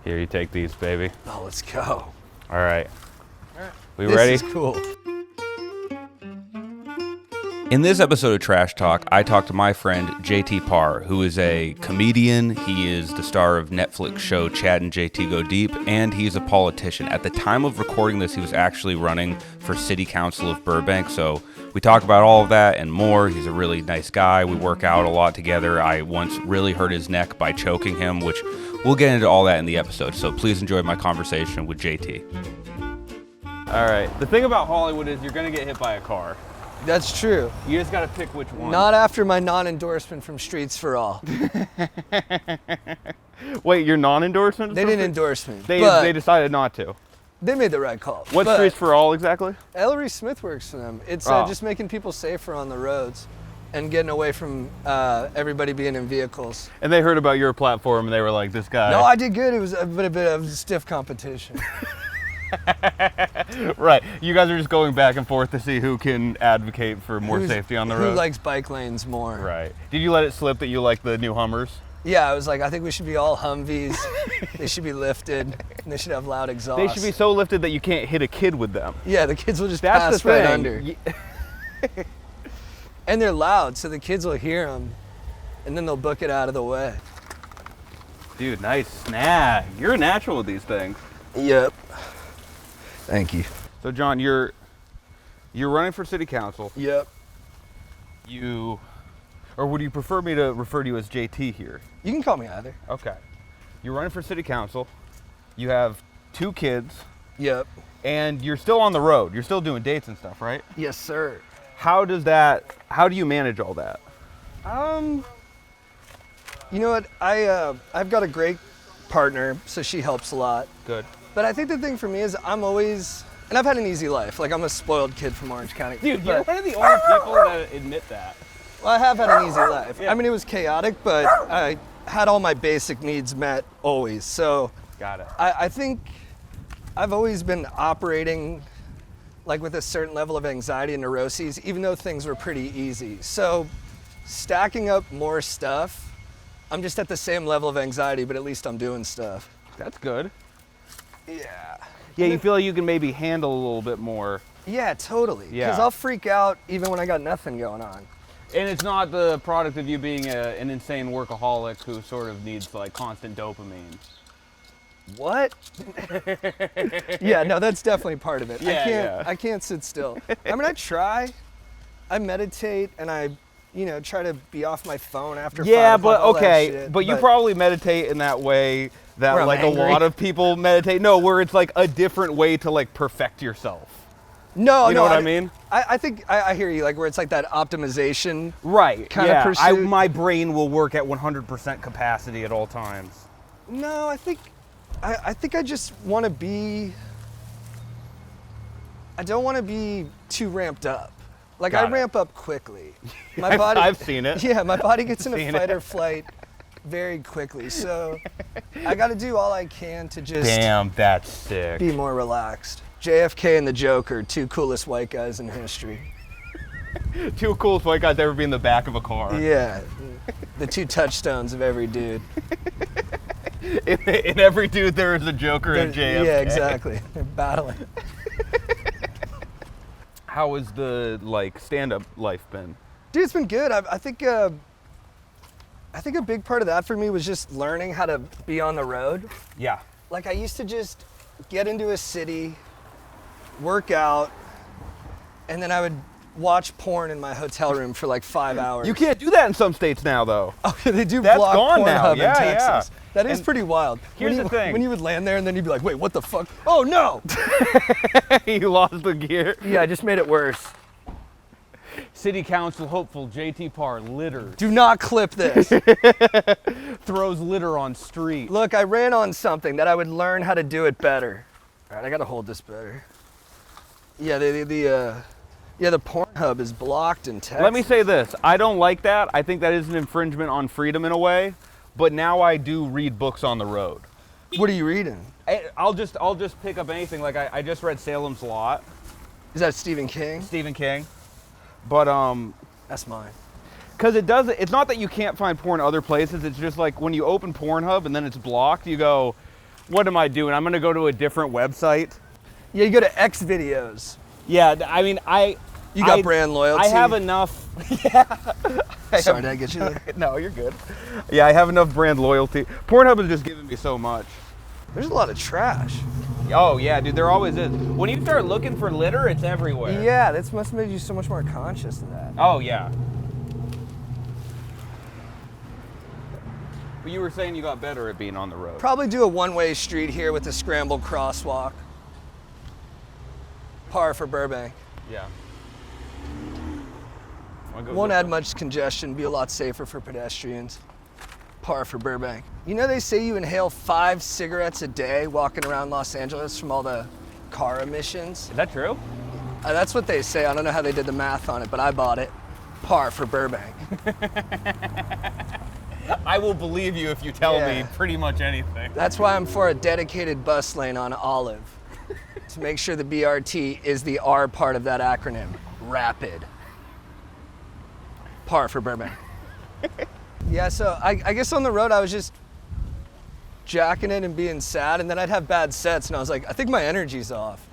Here, you take these, baby. Oh, let's go. All right. We This ready? is cool. In this episode of Trash Talk, I talked to my friend JT Parr, who is a comedian. He is the star of Netflix show Chad and JT Go Deep, and he's a politician. At the time of recording this, he was actually running for City Council of Burbank, so we talk about all of that and more. He's a really nice guy. We work out a lot together. I once really hurt his neck by choking him, which we'll get into all that in the episode, so please enjoy my conversation with JT. All right. The thing about Hollywood is you're going to get hit by a car. That's true. You just got to pick which one. Not after my non-endorsement from Streets for All. Wait, your non-endorsement? They didn't endorse me. They decided not to. They made the right call. What's Streets for All exactly? Ellery Smith works for them. It's just making people safer on the roads and getting away from everybody being in vehicles. And they heard about your platform and they were like, this guy. No, I did good. It was a bit of stiff competition. Right. You guys are just going back and forth to see who can advocate for more safety on the road. Who likes bike lanes more? Right. Did you let it slip that you like the new Hummers? Yeah, I was like, I think we should be all Humvees. They should be lifted, and they should have loud exhaust. They should be so lifted that you can't hit a kid with them. Yeah, the kids will just That's pass the right thing. under. And they're loud, so the kids will hear them, and then they'll book it out of the way. Dude, nice snag. You're a natural with these things. Yep. Thank you. So John, you're running for city council. Yep. Or would you prefer me to refer to you as JT here? You can call me either. Okay. You're running for city council. You have 2 kids. Yep. And you're still on the road. You're still doing dates and stuff, right? Yes, sir. How do you manage all that? You know what? I've got a great partner, so she helps a lot. Good. But I think the thing for me is and I've had an easy life. Like, I'm a spoiled kid from Orange County. Dude, you're one of the only people that admit that. Well, I have had an easy life. Yeah. I mean, it was chaotic, but I had all my basic needs met always. So Got it. I think I've always been operating like with a certain level of anxiety and neuroses, even though things were pretty easy. So stacking up more stuff, I'm just at the same level of anxiety, but at least I'm doing stuff. That's good. Yeah. Yeah, you feel like you can maybe handle a little bit more. Yeah, totally. Yeah. Because I'll freak out even when I got nothing going on. And it's not the product of you being an insane workaholic who sort of needs like constant dopamine. What? Yeah, no, that's definitely part of it. Yeah, I can't sit still. I mean, I try. I meditate and I try to be off my phone after 5 o'clock, but all that okay, shit, but you probably meditate in that way that Where I'm like angry. a lot of people meditate. No, where it's like a different way to like perfect yourself. No, You know what I mean? I think I hear you, like where it's like that optimization. Right. Kind of pursuit. My brain will work at 100% capacity at all times. No, I think I just want to be. I don't want to be too ramped up. Like Got I it. ramp up quickly. My body. I've seen it. Yeah, my body gets in a Seen fight it. or flight very quickly. So I got to do all I can to just Damn, that's sick. be more relaxed. JFK and the Joker, 2 coolest white guys in history. 2 coolest white guys ever be in the back of a car. Yeah, the 2 touchstones of every dude. In every dude there is a Joker and JFK. Yeah, exactly. They're battling. How has the like stand-up life been? Dude, it's been good. I think a big part of that for me was just learning how to be on the road. Yeah. Like I used to just get into a city, work out, and then I would watch porn in my hotel room for like 5 hours. You can't do that in some states now, though. Oh, they do That's block gone now. Pornhub Yeah, in Texas. yeah. That is And pretty wild. here's the thing. When you would land there and then you'd be like, wait, what the fuck? Oh no! You lost the gear. Yeah, I just made it worse. City Council hopeful JT Parr litters. Do not clip this. Throws litter on street. Look, I ran on something that I would learn how to do it better. All right, I gotta hold this better. Yeah, the Pornhub is blocked in Texas. Let me say this. I don't like that. I think that is an infringement on freedom in a way. But now I do read books on the road. What are you reading? I'll just pick up anything. Like I just read Salem's Lot. Is that Stephen King? Stephen King. But That's mine. because it's not that you can't find porn other places. It's just like when you open Pornhub and then it's blocked, you go, what am I doing? I'm gonna go to a different website. Yeah, you go to X videos. Yeah, I mean, You got brand loyalty. I have enough. Yeah. Sorry, did I get you there? No, you're good. Yeah, I have enough brand loyalty. Pornhub is just giving me so much. There's a lot of trash. Oh yeah, dude, there always is. When you start looking for litter, it's everywhere. Yeah, that must have made you so much more conscious of that. Oh yeah. But you were saying you got better at being on the road. Probably do a one-way street here with a scrambled crosswalk. Par for Burbank. Yeah. Won't add much congestion, be a lot safer for pedestrians. Par for Burbank. You know they say you inhale 5 cigarettes a day walking around Los Angeles from all the car emissions? Is that true? That's what they say. I don't know how they did the math on it, but I bought it. Par for Burbank. I will believe you if you tell me pretty much anything. That's why I'm for a dedicated bus lane on Olive. To make sure the BRT is the R part of that acronym. Rapid. Par for Burbank. Yeah, so I guess on the road I was just jacking it and being sad, and then I'd have bad sets, and I was like, I think my energy's off.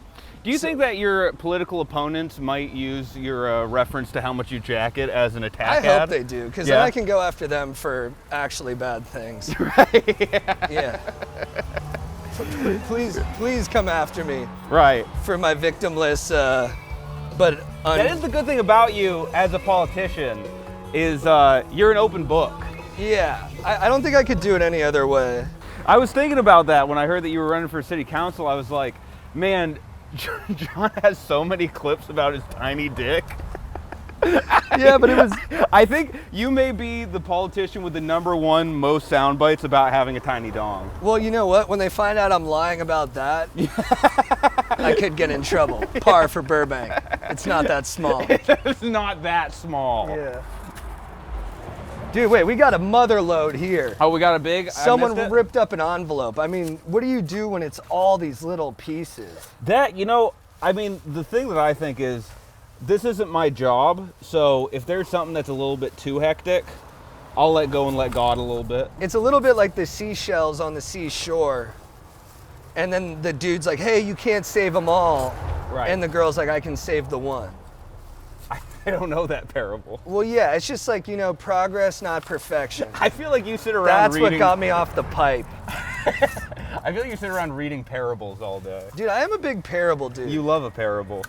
Do you think that your political opponents might use your reference to how much you jack it as an attack? I hope they do, because then I can go after them for actually bad things. Right. Yeah. Please come after me. Right. For my victimless, but that is the good thing about you as a politician, is you're an open book. Yeah, I don't think I could do it any other way. I was thinking about that when I heard that you were running for city council. I was like, man, John has so many clips about his tiny dick. Yeah, but it was... I think you may be the politician with the #1 most sound bites about having a tiny dong. Well, you know what? When they find out I'm lying about that, I could get in trouble. Par for Burbank. It's not that small. It's not that small. Yeah. Dude, wait, we got a mother load here. Oh, we got a big... Someone ripped up an envelope. I mean, what do you do when it's all these little pieces? That, you know, I mean, the thing that I think is, this isn't my job, so if there's something that's a little bit too hectic, I'll let go and let God a little bit. It's a little bit like the seashells on the seashore. And then the dude's like, hey, you can't save them all. Right. And the girl's like, I can save the one. I don't know that parable. Well, yeah, it's just like, you know, progress, not perfection. I feel like you sit around That's reading... what got me off the pipe. I feel like you sit around reading parables all day. Dude, I am a big parable dude. You love a parable.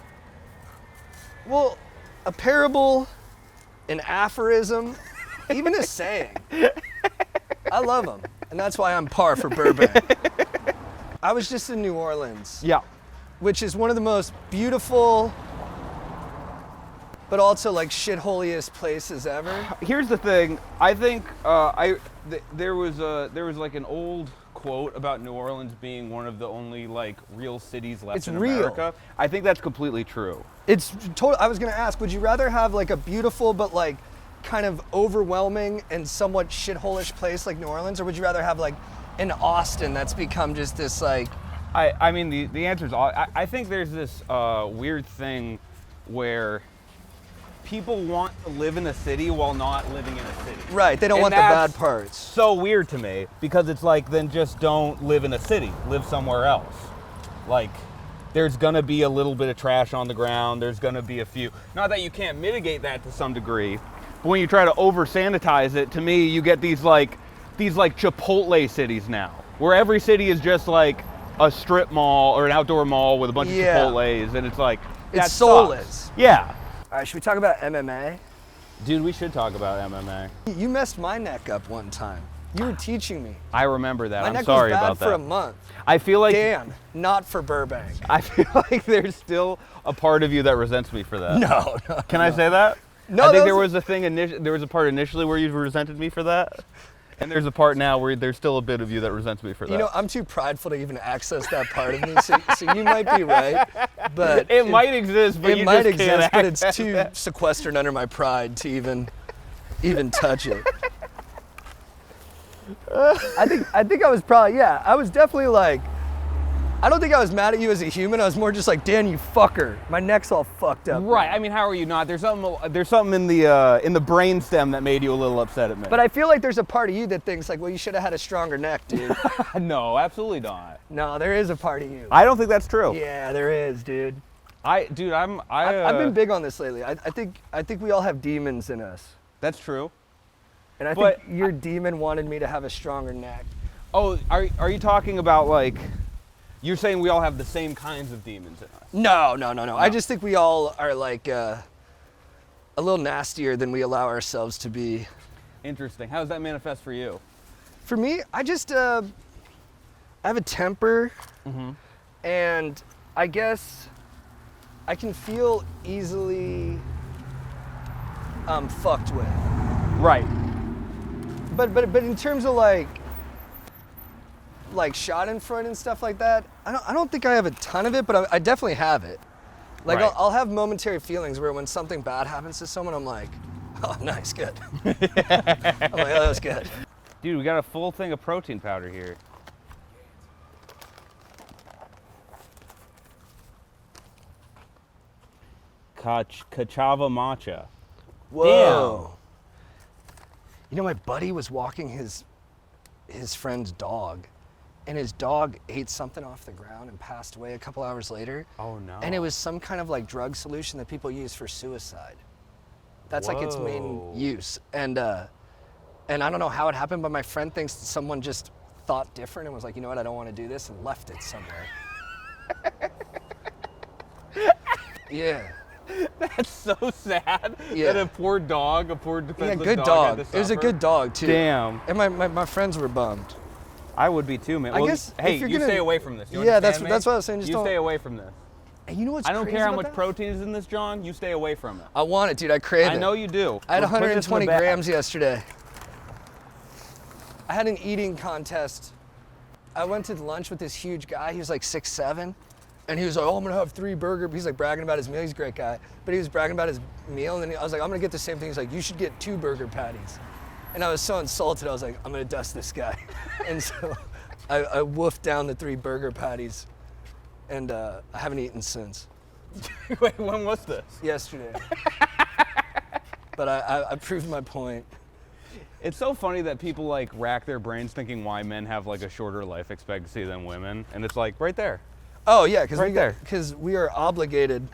Well, a parable, an aphorism, even a saying. I love them, and that's why I'm par for Burbank. I was just in New Orleans. Yeah. Which is one of the most beautiful, but also like shitholiest places ever. Here's the thing. I think there was like an old quote about New Orleans being one of the only like real cities left in America. I think that's completely true. It's total. I was gonna ask, would you rather have like a beautiful but like kind of overwhelming and somewhat shitholish place like New Orleans, or would you rather have like an Austin that's become just this like... I mean, the answer is, I think there's this weird thing where people want to live in a city while not living in a city. Right, they don't want the bad parts. So weird to me, because it's like, then just don't live in a city, live somewhere else. Like, there's gonna be a little bit of trash on the ground, there's gonna be a few, not that you can't mitigate that to some degree, but when you try to over sanitize it, to me, you get these like Chipotle cities now, where every city is just like a strip mall or an outdoor mall with a bunch of Chipotles, and it's like, it's soulless. Yeah. All right, should we talk about MMA? Dude, we should talk about MMA. You messed my neck up one time. You were teaching me. I remember that. I'm sorry about that. My neck about was bad for a month. I feel like... Dan, not for Burbank. I feel like there's still a part of you that resents me for that. No. Can I say that? No, I think there was a thing, there was a part initially where you resented me for that. And there's a part now where there's still a bit of you that resents me for that. You know, I'm too prideful to even access that part of me, so you might be right, but... It might exist, but you just can't access but it's too sequestered under my pride to even touch it. I think I was probably, I was definitely like, I don't think I was mad at you as a human. I was more just like, Dan, you fucker. My neck's all fucked up. Right. I mean, how are you not? There's something in the brain stem that made you a little upset at me. But I feel like there's a part of you that thinks like, well, you should have had a stronger neck, dude. No, absolutely not. No, there is a part of you. I don't think that's true. Yeah, there is, dude. I've been big on this lately. I think we all have demons in us. That's true. And I think your demon wanted me to have a stronger neck. Oh, are you talking about like, you're saying we all have the same kinds of demons in us? No. I just think we all are like a little nastier than we allow ourselves to be. Interesting. How does that manifest for you? For me, I just I have a temper, and I guess I can feel easily fucked with. Right. But in terms of like Schadenfreude and stuff like that, I don't think I have a ton of it, but I definitely have it. Like Right. I'll have momentary feelings where when something bad happens to someone, I'm like, oh, nice, good. I'm like, oh, that was good. Dude, we got a full thing of protein powder here. Cachava matcha. Whoa. You know, my buddy was walking his friend's dog, and his dog ate something off the ground and passed away a couple hours later. Oh no. And it was some kind of like drug solution that people use for suicide. That's like its main use. And I don't know how it happened, but my friend thinks someone just thought different and was like, you know what, I don't want to do this, and left it somewhere. Yeah. That's so sad. Yeah. That a poor defenseless good dog. dog. It was a good dog too. Damn. And my friends were bummed. I would be too, man. I Well, guess hey, if you're you gonna- stay away from this. You Yeah, that's understand me? what I was saying. Just you don't. stay away from this. And you know what's I don't crazy care how about much that? protein is in this, John. You stay away from it. I want it, dude. I crave it. I know you do. I had We're putting this in 120 the bag. grams yesterday. I had an eating contest. I went to lunch with this huge guy. He was like 6'7", and he was like, "Oh, I'm gonna have 3 burgers." He's like bragging about his meal. He's a great guy, but he was bragging about his meal, and then I was like, "I'm gonna get the same thing." He's like, "You should get 2 burger patties," and I was so insulted. I was like, "I'm gonna dust this guy," and so I woofed down the 3 burger patties, and I haven't eaten since. Wait, when was this? Yesterday. But I proved my point. It's so funny that people like rack their brains thinking why men have like a shorter life expectancy than women, and it's like right there. Oh yeah, because Right we are obligated.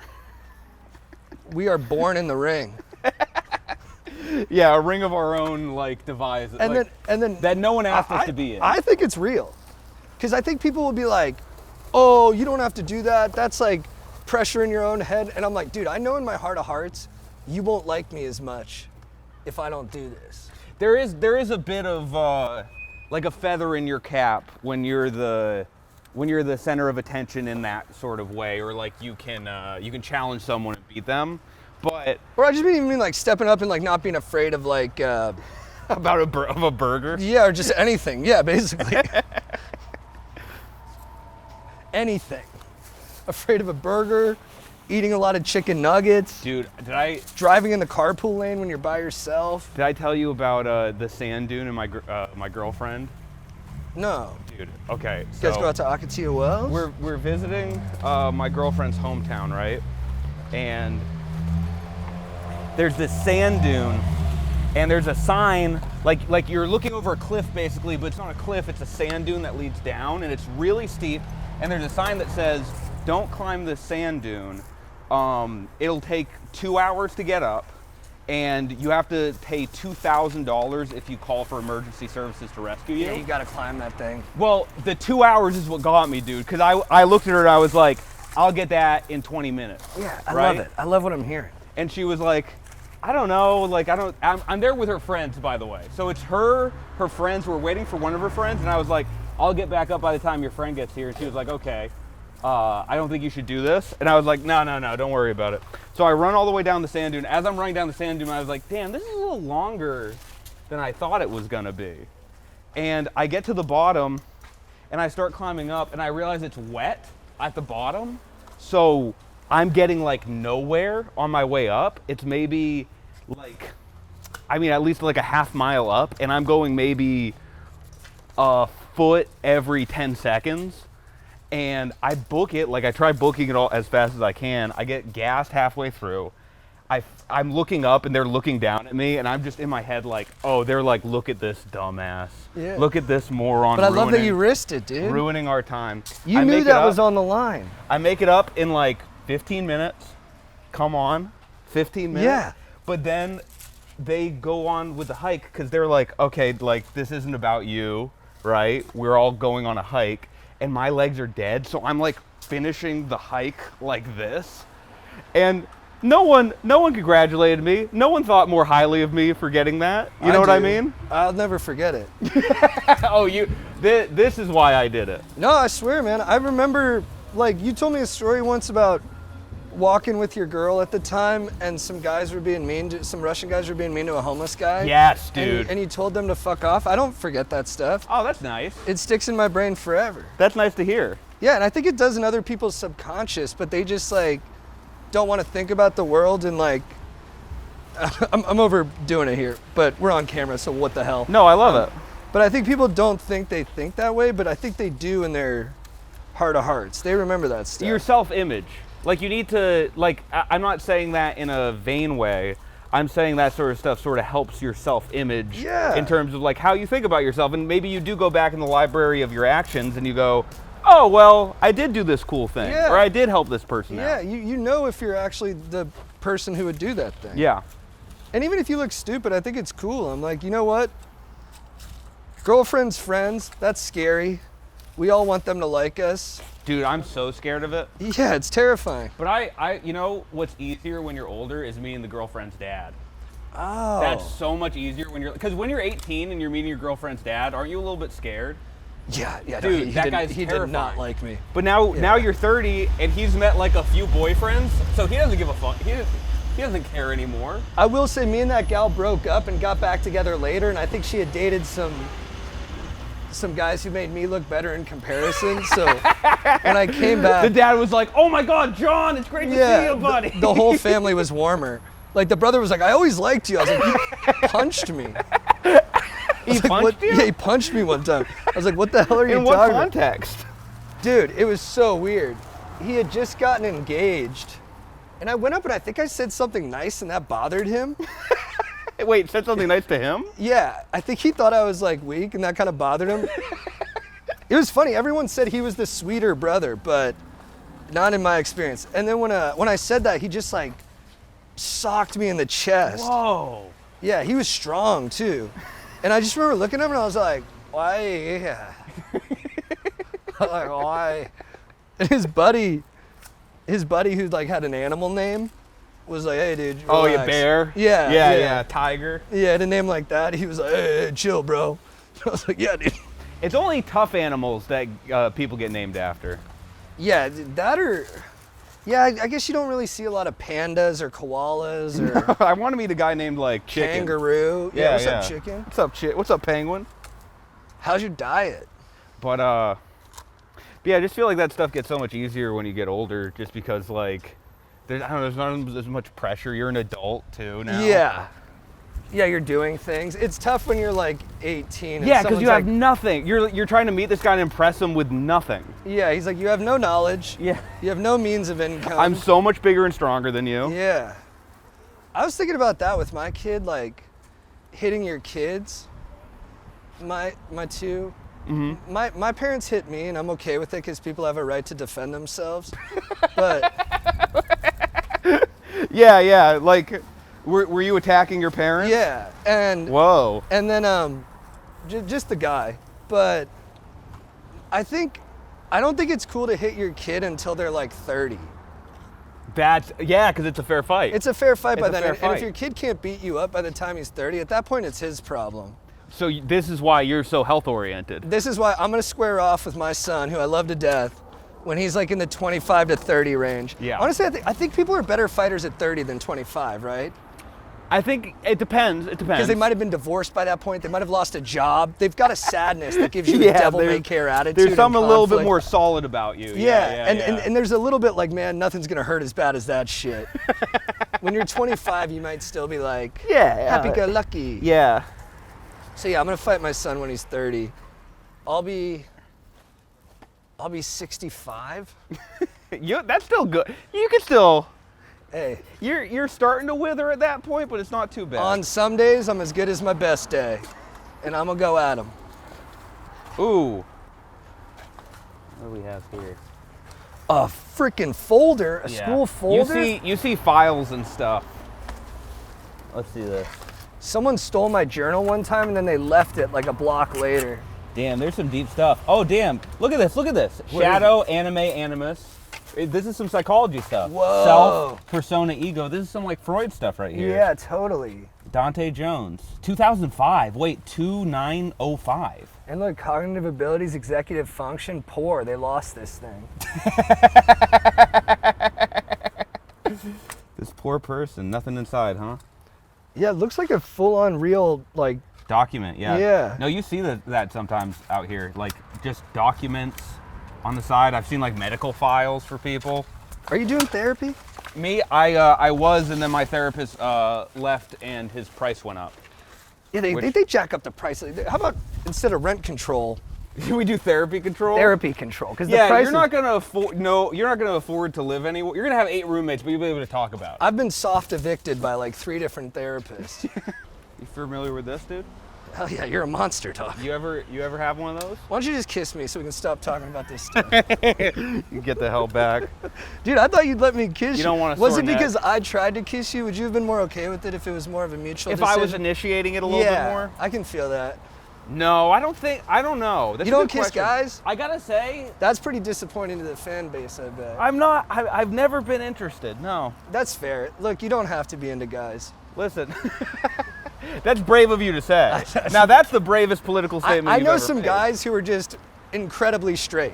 We are born in the ring. Yeah, a ring of our own like device. And like, then that no one asked us to be in. I think it's real. Because I think people will be like, "Oh, you don't have to do that. That's like pressure in your own head." And I'm like, dude, I know in my heart of hearts, you won't like me as much if I don't do this. There is a bit of like a feather in your cap when you're the center of attention in that sort of way, or like you can challenge someone and beat them. But Or I just mean like stepping up and like not being afraid of like about a burger. yeah, or just anything. Yeah, basically. Anything. Afraid of a burger, eating a lot of chicken nuggets, Dude, did I driving in the carpool lane when you're by yourself. tell you about the sand dune and my girlfriend? No. Dude, okay. You guys go out to Akatia Wells? We're visiting my girlfriend's hometown, right? And there's this sand dune, and there's a sign like you're looking over a cliff basically, but it's not a cliff, it's a sand dune that leads down, and it's really steep. And there's a sign that says, "Don't climb this sand dune. It'll take 2 hours to get up, and you have to pay $2,000 if you call for emergency services to rescue you." Yeah, you gotta climb that thing. Well, the 2 hours is what got me, dude, because I looked at her and I was like, "I'll get that in 20 minutes. Yeah, I right? love it. I love what I'm hearing. And she was like, "I don't know, like I'm there with her friends, by the way. So it's her friends were waiting for one of her friends, and I was like, I'll get back up by the time your friend gets here." And she was like, "Okay, I don't think you should do this." And I was like, no, don't worry about it. So I run all the way down the sand dune. As I'm running down the sand dune, I was like, damn, this is a little longer than I thought it was gonna be. And I get to the bottom, and I start climbing up, and I realize it's wet at the bottom. So I'm getting like nowhere on my way up. It's maybe like, at least like a half mile up, and I'm going maybe a foot every 10 seconds. and I book it, like I try booking it all as fast as I can. I get gassed halfway through. I'm looking up and they're looking down at me, and I'm just in my head like, oh, they're like, look at this dumbass. Yeah. Look at this moron. But I love that you risked it, dude. Ruining our time. You knew that was on the line. I make it up in like 15 minutes. Come on, 15 minutes. Yeah. But then they go on with the hike because they're like, okay, like this isn't about you, right? We're all going on a hike, and my legs are dead, so I'm like finishing the hike like this, and no one congratulated me. No one thought more highly of me for getting that. You know what I mean? I'll never forget it. Oh, this is why I did it. No, I swear, man. I remember, like, you told me a story once about walking with your girl at the time, and some guys were being mean, some Russian guys were being mean to a homeless guy. Yes, dude. And you told them to fuck off. I don't forget that stuff. Oh, that's nice. It sticks in my brain forever. That's nice to hear. Yeah, and I think it does in other people's subconscious, but they just, like, don't want to think about the world, and like I'm overdoing it here, but we're on camera, so what the hell. No, I love it. But I think people don't think they think that way, but I think they do in their heart of hearts. They remember that stuff. Your self-image, like you need to, like, I'm not saying that in a vain way. I'm saying that sort of stuff sort of helps your self-image. Yeah. In terms of like how you think about yourself, and maybe you do go back in the library of your actions and you go, oh, well, I did do this cool thing, or I did help this person out. Yeah, you know if you're actually the person who would do that thing. Yeah. And even if you look stupid, I think it's cool. I'm like, you know what? Girlfriends, friends, that's scary. We all want them to like us. Dude, I'm so scared of it. Yeah, it's terrifying. But I you know what's easier when you're older is meeting the girlfriend's dad. Oh. That's so much easier when because when you're 18 and you're meeting your girlfriend's dad, aren't you a little bit scared? Yeah, Dude, no, that guy's he terrifying. did not like me. But now you're 30 and he's met like a few boyfriends, so he doesn't give a fuck. He doesn't care anymore. I will say, me and that gal broke up and got back together later, and I think she had dated some guys who made me look better in comparison. So when I came back, the dad was like, "Oh my God, John, it's great to see you, buddy." The whole family was warmer. Like the brother was like, "I always liked you." I was like, "You punched me." He punched you? Yeah, he punched me one time. I was like, what the hell are you talking about? In what context? Dude, it was so weird. He had just gotten engaged, and I went up and I think I said something nice, and that bothered him. Wait, said something nice to him? Yeah, I think he thought I was like weak, and that kind of bothered him. It was funny. Everyone said he was the sweeter brother, but not in my experience. And then when I said that, he just like socked me in the chest. Whoa. Yeah, he was strong too. And I just remember looking at him and I was like, why? Yeah. I was like, why? And his buddy who like had an animal name was like, hey dude, relax. Oh, yeah, bear? Yeah, tiger. Yeah, had a name like that. He was like, hey, chill, bro. I was like, yeah, dude. It's only tough animals that people get named after. Yeah, that or... Yeah, I guess you don't really see a lot of pandas or koalas or... I want to meet a guy named like Chicken. Kangaroo. Yeah, what's up, Chicken? What's up, Penguin? How's your diet? But yeah, I just feel like that stuff gets so much easier when you get older, just because like, there's not as much pressure. You're an adult too now. Yeah. Yeah, you're doing things. It's tough when you're like 18. And yeah, because you have like, nothing. You're trying to meet this guy and impress him with nothing. Yeah, he's like, you have no knowledge. Yeah. You have no means of income. I'm so much bigger and stronger than you. Yeah. I was thinking about that with my kid, like hitting your kids. My two. Mm-hmm. My parents hit me, and I'm okay with it because people have a right to defend themselves. But yeah, like. Were you attacking your parents? Yeah, and whoa, and then just the guy. But I don't think it's cool to hit your kid until they're like 30. Because it's a fair fight. It's a fair fight by then, and if your kid can't beat you up by the time he's 30, at that point it's his problem. So this is why you're so health oriented. This is why I'm gonna square off with my son, who I love to death, when he's like in the 25 to 30 range. Yeah. Honestly, I think people are better fighters at 30 than 25, right? I think it depends. Because they might have been divorced by that point. They might have lost a job. They've got a sadness that gives you a devil-may-care attitude. There's something a little bit more solid about you. And there's a little bit like, man, nothing's going to hurt as bad as that shit. When you're 25, you might still be like, happy-go-lucky. Yeah. So yeah, I'm going to fight my son when he's 30. I'll be I'll be 65. That's still good. You can still. Hey, You're starting to wither at that point, but it's not too bad. on some days, I'm as good as my best day. And I'm going to go at them. Ooh. What do we have here? A freaking folder, a school folder? You see files and stuff. Let's see this. Someone stole my journal one time and then they left it like a block later. Damn, there's some deep stuff. Oh, damn. Look at this. Look at this. Shadow, anime, animus. This is some psychology stuff. Whoa. Self, persona, ego. This is some like Freud stuff right here. Yeah, totally. Dante Jones. 2005. Wait, 2905. And look, cognitive abilities, executive function, poor. They lost this thing. This poor person. Nothing inside, huh? Yeah, it looks like a full-on real, like... Document, yeah. Yeah. No, you see that sometimes out here. Like, just documents on the side. I've seen, like, medical files for people. Are you doing therapy? Me, I was, and then my therapist left, and his price went up. Yeah, they jack up the price. How about instead of rent control, we do therapy control? therapy control? Because Yeah, the price you're not gonna afford. No, you're not gonna afford to live anywhere. You're gonna have 8 roommates, but you'll be able to talk about it. I've been soft evicted by like 3 different therapists. You familiar with this, dude? Hell yeah, you're a monster, dog. You ever have one of those? Why don't you just kiss me so we can stop talking about this stuff? You get the hell back. Dude, I thought you'd let me kiss you. You don't want a Was sore it neck. because I tried to kiss you? Would you have been more okay with it if it was more of a mutual If decision? I was initiating it a little bit more? I can feel that. No, I don't know. That's You a don't good kiss question. guys? I gotta say, That's pretty disappointing to the fan base, I bet. I've never been interested, no. That's fair. Look, you don't have to be into guys. Listen, that's brave of you to say. Now that's the bravest political statement I you've know ever some made. guys who are just incredibly straight.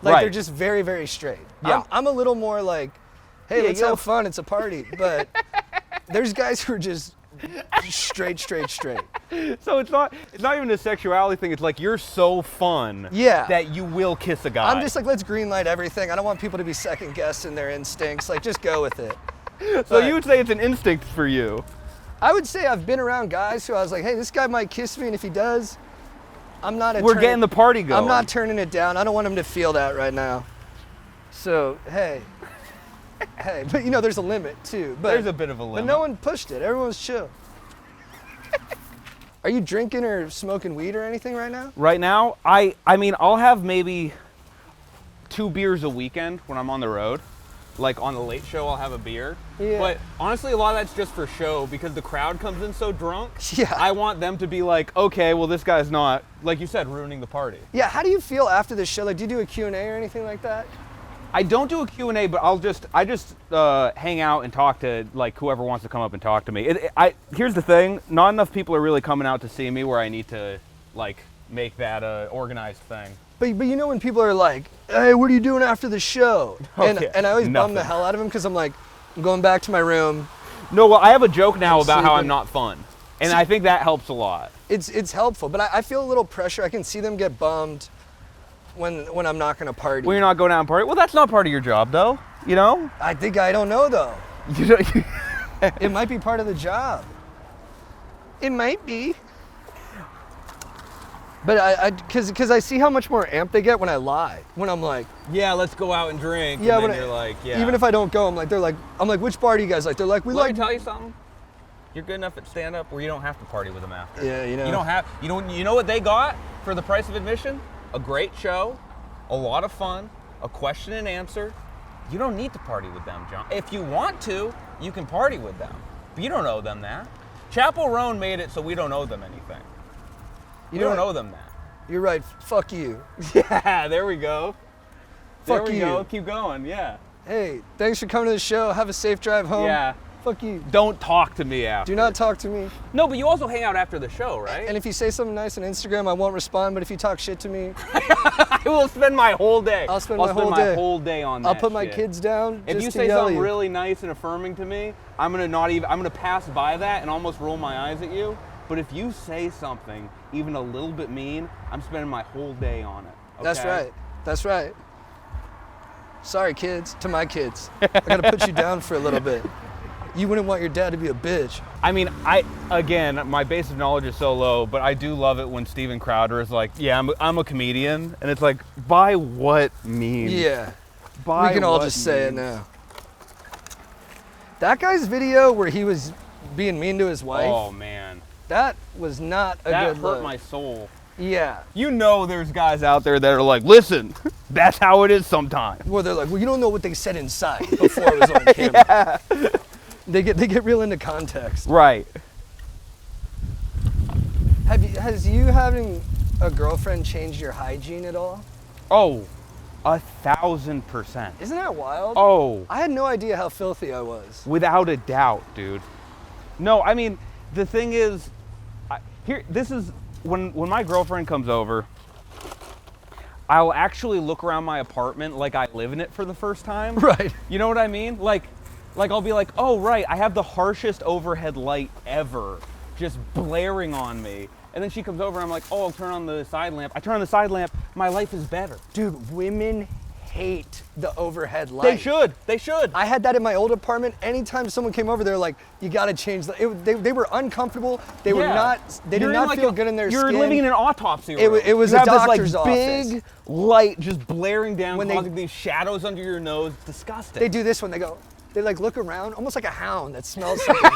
Like Right. they're just very, very straight. Yeah. I'm a little more like, hey, Yeah, let's have fun, it's a party. But there's guys who are just straight. So it's not even a sexuality thing. It's like you're so fun Yeah. that you will kiss a guy. I'm just like, let's greenlight everything. I don't want people to be second guessing their instincts. Like, just go with it. so but- you would say it's an instinct for you. I would say I've been around guys who I was like, hey, this guy might kiss me, and if he does, I'm not. We're getting the party going. I'm not turning it down. I don't want him to feel that right now. So hey, but you know, there's a limit too. But There's a bit of a limit. But no one pushed it. Everyone was chill. Are you drinking or smoking weed or anything right now? Right now, I mean, I'll have maybe 2 beers a weekend when I'm on the road. Like on the late show, I'll have a beer. Yeah. But honestly, a lot of that's just for show because the crowd comes in so drunk. Yeah. I want them to be like, okay, well, this guy's not, like you said, ruining the party. Yeah. How do you feel after the show? Like, do you do a Q&A or anything like that? I don't do a Q&A, but I just hang out and talk to like whoever wants to come up and talk to me. Here's the thing, not enough people are really coming out to see me where I need to like make that a organized thing. But you know when people are like, hey, what are you doing after the show? Okay, And I always bum nothing. the hell out of them because I'm like, I'm going back to my room. No, well, I have a joke now about how I'm sleeping. not fun. And I think that helps a lot. It's helpful, but I feel a little pressure. I can see them get bummed when I'm not going to party. When you're not going out and party, well, that's not part of your job, though. You know? I don't know though. You know It might be part of the job. It might be. But because I see how much more amped they get when I lie. When I'm like, yeah, let's go out and drink. yeah, and when then you're like, yeah. even if I don't go, I'm like, which bar do you guys like? They're like, we Let like. me tell you something. You're good enough at stand-up where you don't have to party with them after. Yeah, you know. You know what they got for the price of admission? A great show, a lot of fun, a question and answer. You don't need to party with them, John. If you want to, you can party with them. But you don't owe them that. Chapel Roan made it so we don't owe them anything. We know don't what? owe them that. You're right. Fuck you. Yeah, there we go. Fuck there we you. go. Keep going, yeah. Hey, thanks for coming to the show. Have a safe drive home. Yeah. Fuck you. Don't talk to me after. Do not talk to me. No, but you also hang out after the show, right? And if you say something nice on Instagram, I won't respond. But if you talk shit to me, I will spend my whole day. I'll spend my whole day on that I'll put my shit. kids down. If just you to say yell at something you. really nice and affirming to me, I'm gonna pass by that and almost roll my eyes at you. But if you say something even a little bit mean, I'm spending my whole day on it. Okay? That's right. That's right. Sorry, kids. To my kids, I gotta put you down for a little bit. you wouldn't want your dad to be a bitch. I mean, again, my base of knowledge is so low, but I do love it when Steven Crowder is like, yeah, I'm a comedian. And it's like, by what means? Yeah. By we can all what just say it means? now. That guy's video where he was being mean to his wife, Oh, man. that was not a That good hurt look. my soul. Yeah. You know there's guys out there that are like, listen, that's how it is sometimes. Where they're like, well, you don't know what they said inside before it was on camera. Yeah. They get real into context. Right. Has you having a girlfriend changed your hygiene at all? Oh, 1,000%. Isn't that wild? Oh, I had no idea how filthy I was. without a doubt, dude. No, I mean, the thing is, this is, when my girlfriend comes over, I'll actually look around my apartment like I live in it for the first time. Right. You know what I mean? Like I'll be like, oh, right, I have the harshest overhead light ever just blaring on me. And then she comes over, I'm like, oh, I'll turn on the side lamp. I turn on the side lamp, my life is better. Dude, women hate the overhead light. They should. I had that in my old apartment. Anytime someone came over, they're like, you gotta change they were uncomfortable. They were not, they did not feel good in their skin. You're living in an autopsy room. It was you a have doctor's this, like, office. big light just blaring down, When causing these shadows under your nose. Disgusting. They do this when they like look around, almost like a hound that smells something.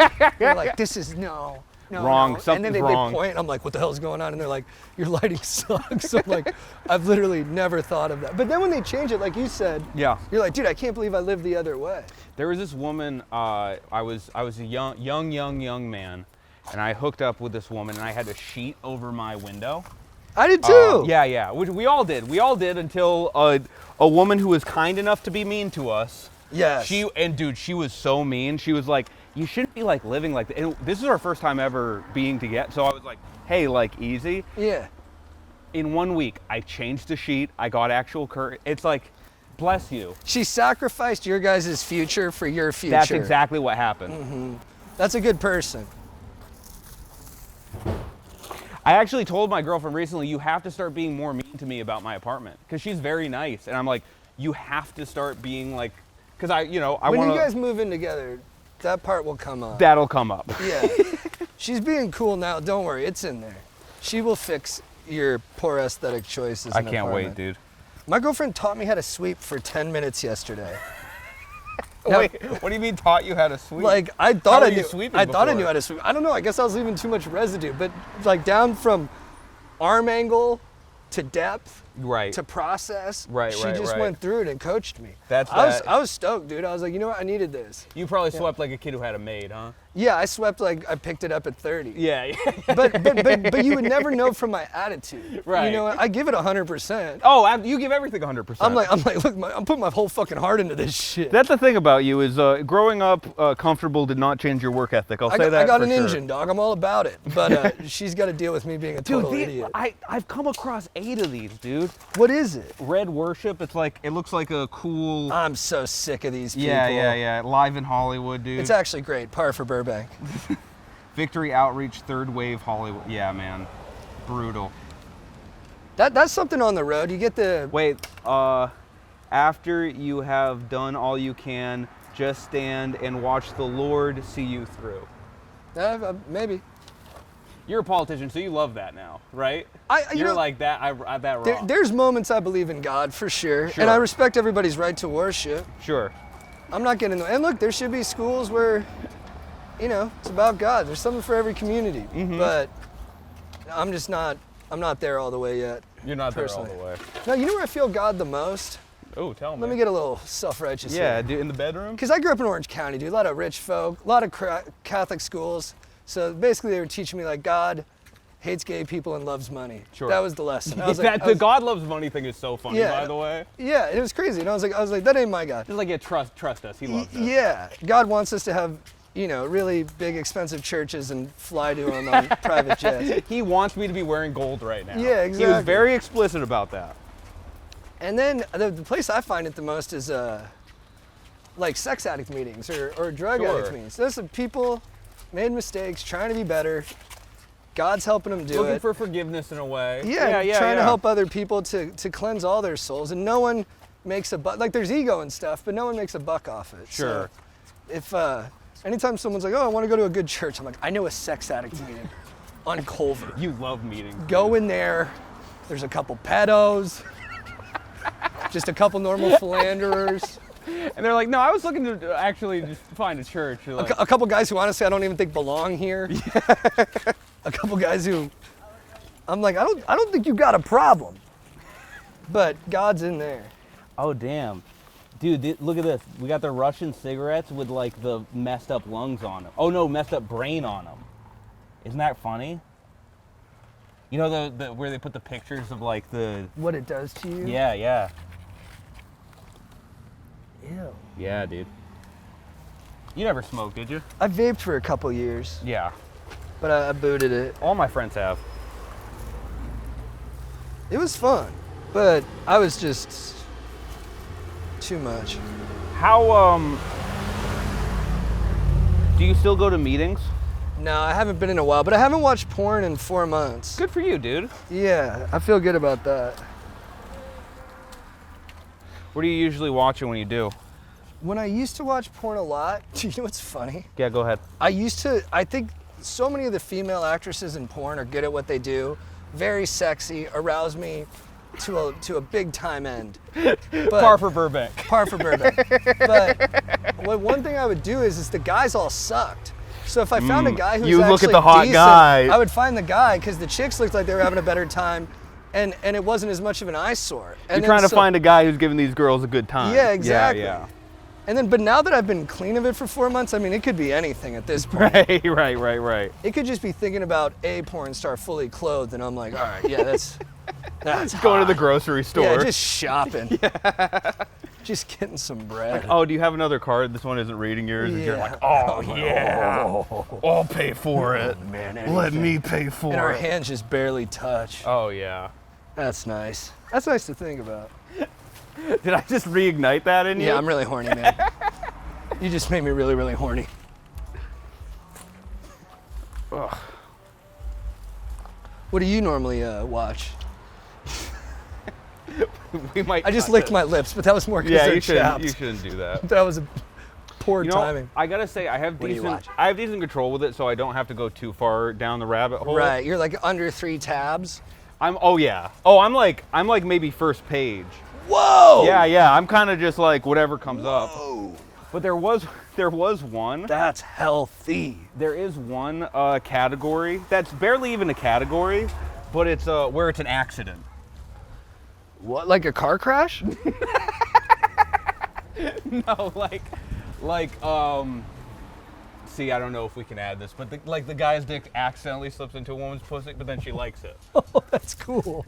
And they're like, this is no. Wrong, no. And something's then they wrong. point, and I'm like, what the hell's going on? And they're like, your lighting sucks. I'm like, I've literally never thought of that. But then when they change it, like you said, Yeah. you're like, dude, I can't believe I lived the other way. There was this woman, I was a young man, and I hooked up with this woman, and I had a sheet over my window. I did too. Yeah, which we all did. We all did until a woman who was kind enough to be mean to us. Yes. She was so mean. She was like, you shouldn't be like living like that. And this is our first time ever being together. So I was like, hey, like easy. Yeah. In 1 week, I changed the sheet. I got actual curtain. It's like, bless you. She sacrificed your guys' future for your future. That's exactly what happened. Mm-hmm. That's a good person. I actually told my girlfriend recently, you have to start being more mean to me about my apartment. Because she's very nice. And I'm like, you have to start being like, because I want to. When you guys move in together, that part will come up. That'll come up. Yeah. She's being cool now. Don't worry, it's in there. She will fix your poor aesthetic choices. I in can't wait, apartment. dude. My girlfriend taught me how to sweep for 10 minutes yesterday. Wait, what do you mean taught you how to sweep? Like I thought How I were you knew. sweeping I thought I before? knew how to sweep. I don't know. I guess I was leaving too much residue, but like down from arm angle to depth. Right. To process. Right, She right, just right. went through it and coached me. I was stoked, dude. I was like, you know what? I needed this. You probably swept like a kid who had a maid, huh? Yeah, I swept like I picked it up at 30. Yeah. But you would never know from my attitude. Right. You know what? I give it 100%. Oh, you give everything 100%. I'm like, look, I'm putting my whole fucking heart into this shit. That's the thing about you is growing up comfortable did not change your work ethic. I'll say that I got for an sure. engine, dog. I'm all about it. But she's got to deal with me being a total idiot. I've come across 8 of these, dude. What is it? Red Worship. It's like, it looks like a cool. I'm so sick of these people. Yeah. Live in Hollywood, dude. It's actually great. Par for Burbank. Victory Outreach, Third Wave Hollywood. Yeah, man. Brutal. That's something on the road. You get the. Wait, after you have done all you can, just stand and watch the Lord see you through. Maybe. You're a politician, so you love that now, right? You You're know, like that. I that raw. There's moments I believe in God for sure, Sure. and I respect everybody's right to worship. Sure. I'm not getting. And look, there should be schools where, you know, it's about God. There's something for every community. Mm-hmm. But I'm just not. I'm not there all the way yet. You're not personally. there all the way. No, you know where I feel God the most? Oh, tell me. Let me get a little self-righteous Yeah, here. dude, in the bedroom? Because I grew up in Orange County, dude. A lot of rich folk, a lot of Catholic schools. So basically, they were teaching me like God hates gay people and loves money. Sure. That was the lesson. I was The God loves money thing is so funny, Yeah. by the way. Yeah, it was crazy. And I was like, that ain't my God. Just like, yeah, trust us. He loves us. Yeah, God wants us to have, you know, really big, expensive churches and fly to them on private jets. He wants me to be wearing gold right now. Yeah, He was exactly. very explicit about that. And then the place I find it the most is like sex addict meetings or drug Sure. addict meetings. Those are people made mistakes, trying to be better. God's helping them do Looking it. for forgiveness in a way. Yeah, trying to help other people to cleanse all their souls. And no one makes a buck. Like there's ego and stuff, but no one makes a buck off it. Sure. So Anytime someone's like, oh, I want to go to a good church, I'm like, I know a sex addict meeting on Culver. You love meetings. Go in there. There's a couple pedos, just a couple normal philanderers. And they're like, no, I was looking to actually just find a church. You're like, A couple guys who honestly I don't even think belong here. A couple guys who I'm like, I don't think you got a problem. But God's in there. oh, damn. Dude, look at this. We got the Russian cigarettes with like the messed up lungs on them. Oh no, messed up brain on them. Isn't that funny? You know the where they put the pictures of like the... What it does to you? Yeah, yeah. Ew. Yeah, dude. You never smoked, did you? I vaped for a couple years, Yeah. but I booted it. All my friends have. It was fun, but I was just too much. How, do you still go to meetings? No, I haven't been in a while, but I haven't watched porn in 4 months. Good for you, dude. Yeah, I feel good about that. What are you usually watching when you do? When I used to watch porn a lot, do you know what's funny? Yeah, go ahead. I think so many of the female actresses in porn are good at what they do. Very sexy, arouse me to a big time end. But, Par for Burbank. Par for Burbank. But one thing I would do is the guys all sucked. So if I found a guy who was You look actually at the hot decent, guy. I would find the guy because the chicks looked like they were having a better time, and it wasn't as much of an eyesore. And You're trying to find a guy who's giving these girls a good time. Yeah, exactly. Yeah, And then, but now that I've been clean of it for 4 months, I mean, it could be anything at this point. yeah. Right. It could just be thinking about a porn star fully clothed, and I'm like, all right, yeah, that's Going to the hot. grocery store. Yeah, just shopping. Just getting some bread. Oh, do you have another card? This one isn't reading yours. And you're Yeah. like, oh, yeah. I'll pay for it. Man, Let me pay for and our it. hands just barely touch. Oh, yeah. That's nice. That's nice to think about. Did I just reignite that in you? Yeah, I'm really horny, man. You just made me really, really horny. Ugh. What do you normally watch? We might. I just cut licked this. my lips, but that was more because Yeah, they're you shouldn't. chapped. You shouldn't do that. That was a poor You know, timing. I gotta say, I have What do you watch? decent control with it, so I don't have to go too far down the rabbit hole. Right, you're like under 3 tabs. Oh yeah. Oh, I'm like maybe first page. Whoa! Yeah. I'm kind of just like whatever comes up. Whoa. But there was one. That's healthy. There is one category that's barely even a category, but it's where it's an accident. What, like a car crash? No, see, I don't know if we can add this, but the guy's dick accidentally slips into a woman's pussy, but then she likes it. Oh, that's cool.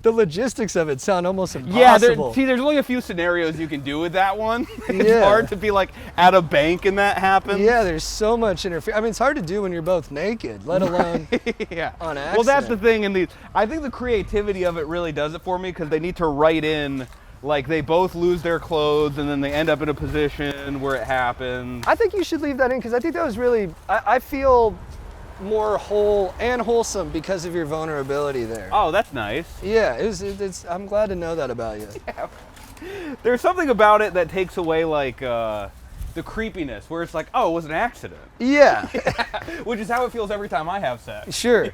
The logistics of it sound almost Yeah, impossible. there's only a few scenarios you can do with that one. It's Yeah. hard to be like at a bank and that happens. Yeah, there's so much interference. I mean, it's hard to do when you're both naked, let alone Yeah. on accident. Well, that's the thing. I think the creativity of it really does it for me because they need to write in like they both lose their clothes and then they end up in a position where it happens. I think you should leave that in because I think that was really, I feel more whole and wholesome because of your vulnerability there. Oh, that's nice. Yeah, it's, I'm glad to know that about you. There's something about it that takes away like the creepiness where it's like, oh, it was an accident. Yeah, Which is how it feels every time I have sex. sure.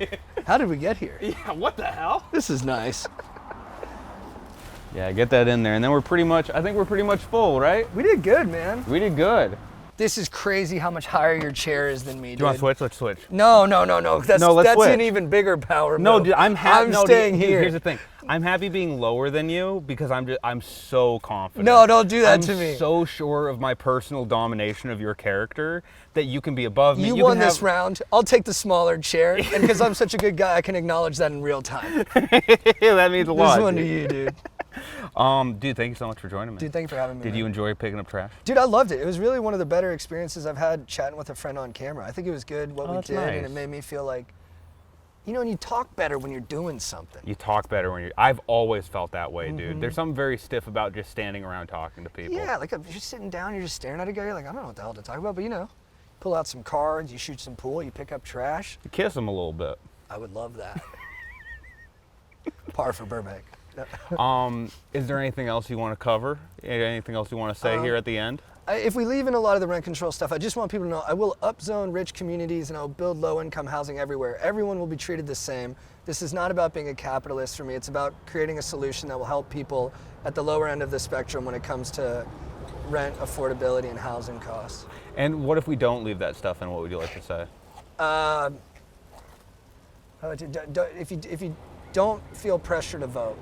How did we get here? Yeah, what the hell? This is nice. Yeah, get that in there. And then I think we're pretty much full, right? We did good, man. We did good. This is crazy how much higher your chair is than me, dude. Do you want to switch? Let's switch. No. That's let's an switch. even bigger power No, move. dude, I'm happy. I'm staying here. Here's the thing. I'm happy being lower than you because I'm so confident. No, don't do that I'm to me. so sure of my personal domination of your character that you can be above me. You won this round. I'll take the smaller chair, and because I'm such a good guy, I can acknowledge that in real time. That means a lot. This one to dude. you, dude. Dude, thank you so much for joining me. Dude, thank you for having me. Did man. you enjoy picking up trash? Dude, I loved it. It was really one of the better experiences I've had chatting with a friend on camera. I think it was good what we that's did, and it nice. made me feel like, you know, and you talk better when you're doing something. You talk better when I've always felt that way, dude. There's something very stiff about just standing around talking to people. Yeah, like if you're sitting down, you're just staring at a guy, you're like, I don't know what the hell to talk about, but you know, pull out some cards, you shoot some pool, you pick up trash. Kiss them a little bit. I would love that. Par for Burbank. Is there anything else you want to cover? Anything else you want to say here at the end? if we leave in a lot of the rent control stuff, I just want people to know I will upzone rich communities and I will build low-income housing everywhere. Everyone will be treated the same. This is not about being a capitalist for me. It's about creating a solution that will help people at the lower end of the spectrum when it comes to rent affordability and housing costs. And what if we don't leave that stuff in? What would you like to say? If you don't feel pressure to vote.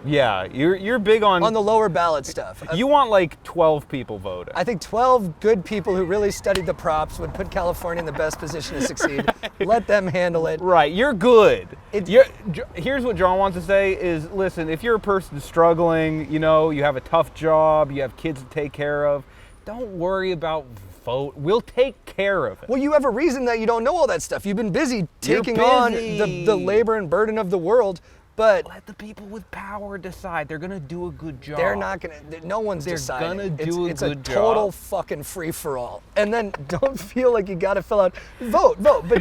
Yeah, you're big on the lower ballot stuff. You want like 12 people voting. I think 12 good people who really studied the props would put California in the best position to succeed. Let them handle it. Right, you're good. Here's what John wants to say is, listen, if you're a person struggling, you have a tough job, you have kids to take care of, don't worry about vote. We'll take care of it. Well, you have a reason that you don't know all that stuff. You've been busy taking on the labor and burden of the world. But let the people with power decide. They're gonna do a good job. They're not gonna. No one's deciding. They're gonna do a good job. It's a total fucking free for all. And then don't feel like you gotta fill out vote, but you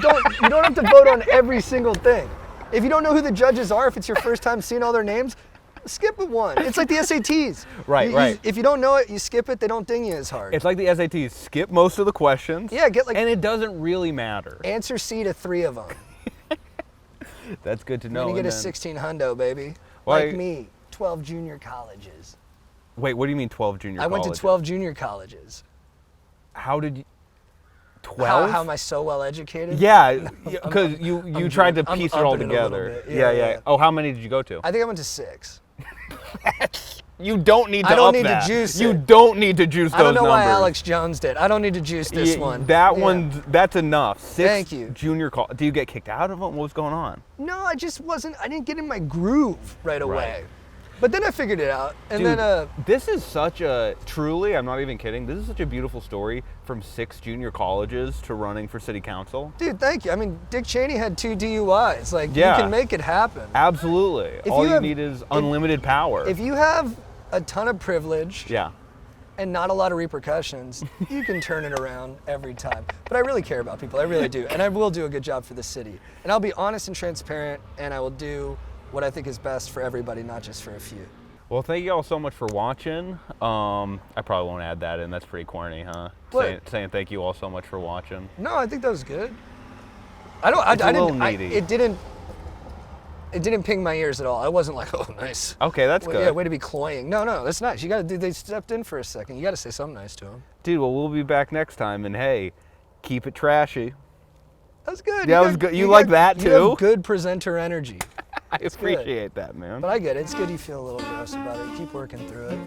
don't have to vote on every single thing. If you don't know who the judges are, if it's your first time seeing all their names, skip it one. It's like the SATs. Right. If you don't know it, you skip it. They don't ding you as hard. It's like the SATs. Skip most of the questions. Yeah, and it doesn't really matter. Answer C to 3 of them. That's good to know. You're gonna get a 16 hundo, baby. Like me, 12 junior colleges. Wait, what do you mean 12 junior colleges? I went to 12 junior colleges. How did you? 12? How am I so well educated? Yeah, because you tried to piece it all together. Yeah. Oh, how many did you go to? I think I went to 6. You don't need to I don't up need that. to juice You it. don't need to juice those numbers. I don't know why Alex Jones did. I don't need to juice this one. That one's, that's enough. 6 Thank you. Junior college. Do you get kicked out of them? What was going on? No, I didn't get in my groove right away. Right. But then I figured it out. And Dude, then this is such a, truly, I'm not even kidding, this is such a beautiful story from 6 junior colleges to running for city council. Dude, thank you. I mean, Dick Cheney had 2 DUIs. Like, you can make it happen. Absolutely. All you need is unlimited power. If you have a ton of privilege yeah. and not a lot of repercussions, you can turn it around every time. But I really care about people. I really do. And I will do a good job for the city. And I'll be honest and transparent, and I will do what I think is best for everybody, not just for a few. Well, thank you all so much for watching. I probably won't add that in. That's pretty corny, huh? Saying thank you all so much for watching. No, I think that was good. It didn't ping my ears at all. I wasn't like, oh, nice. Okay, that's good. Yeah, way to be cloying. No, that's nice. You got to they stepped in for a second. You got to say something nice to them. Dude, well, we'll be back next time, and hey, keep it trashy. That's good. Yeah, that was good. You like that too? You have good presenter energy. I appreciate that, man. But I get it. It's good you feel a little gross about it. Keep working through it.